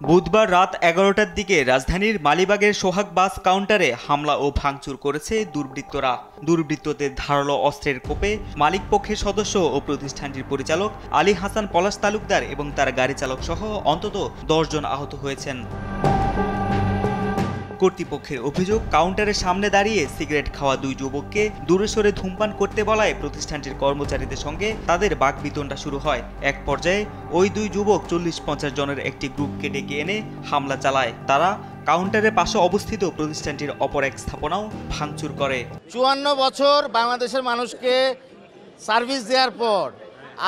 বুধবার রাত ১১টার দিকে রাজধানীর মালিবাগের সোহাগ বাস কাউন্টারে হামলা ও ভাঙচুর করেছে দুর্বৃত্তরা। দুর্বৃত্তদের ধারালো অস্ত্রের কোপে মালিকপক্ষের সদস্য ও প্রতিষ্ঠানটির পরিচালক আলী হাসান পলাশ তালুকদার এবং তার গাড়ি চালক সহ অন্তত ১০ জন আহত হয়েছেন। কর্তৃপক্ষের অভিযোগ, কাউন্টারের সামনে দাঁড়িয়ে সিগারেট খাওয়া দুই যুবককে দূরে সরে ধূমপান করতে বলায় প্রতিষ্ঠানটির কর্মচারীদের সঙ্গে তাদের বাকবিতণ্ডা শুরু হয়। এক পর্যায়ে ওই দুই যুবক ৪০-৫০ জনের একটি গ্রুপকে ডেকে এনে হামলা চালায়। তারা কাউন্টারের পাশে অবস্থিত প্রতিষ্ঠানটির অপর এক স্থাপনাও ভাঙচুর করে। ৫৪ বছর বাংলাদেশের মানুষকে সার্ভিস দেওয়ার পর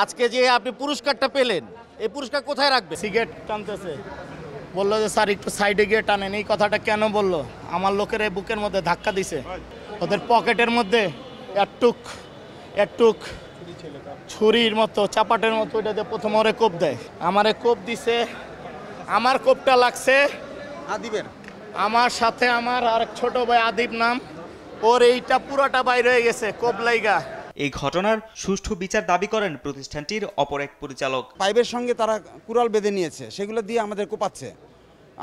আজকে যে আপনি পুরস্কারটা পেলেন, এই পুরস্কার কোথায় রাখবে? সিগারেট টানতেছে, বললো যে স্যার একটু সাইডে গিয়ে টানেন। এই কথাটা কেন বললো? আমার লোকের এই বুকের মধ্যে ধাক্কা দিছে, ওদের পকেটের মধ্যে একটুক ছুরির মতো চাপাটের মতো ওইটাতে প্রথম ওরে কোপ দেয়। আমারে কোপ দিছে, আমার কোপটা লাগছে আদিবের, আমার সাথে আমার আরেক ছোট ভাই আদিব নাম, ওর এইটা পুরোটা বাইরে হয়ে গেছে কোপ লাইগা। এই ঘটনার সুষ্ঠু বিচার দাবি করেন প্রতিষ্ঠানটির অপর এক পরিচালক। পাইপের সঙ্গে তারা কুড়াল বেঁধে নিয়েছে, সেগুলো দিয়ে আমাদের কোপাচ্ছে।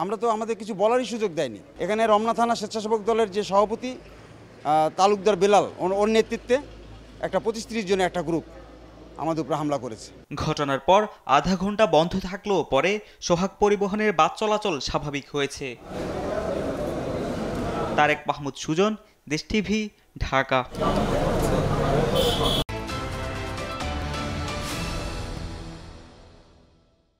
আমরা তো আমাদের কিছু বলারই সুযোগ দেয়নি। এখানে রমনা থানা স্বেচ্ছাসেবক দলের যে সভাপতি তালুকদার বেলাল, ওর নেতৃত্বে একটা ২৫-৩০ জনের একটা গ্রুপ আমাদের উপরে হামলা করেছে। ঘটনার পর আধা ঘন্টা বন্ধ থাকলেও পরে সোহাগ পরিবহনের বাস চলাচল স্বাভাবিক হয়েছে। তারেক মাহমুদ সুজন, দেশ টিভি, ঢাকা।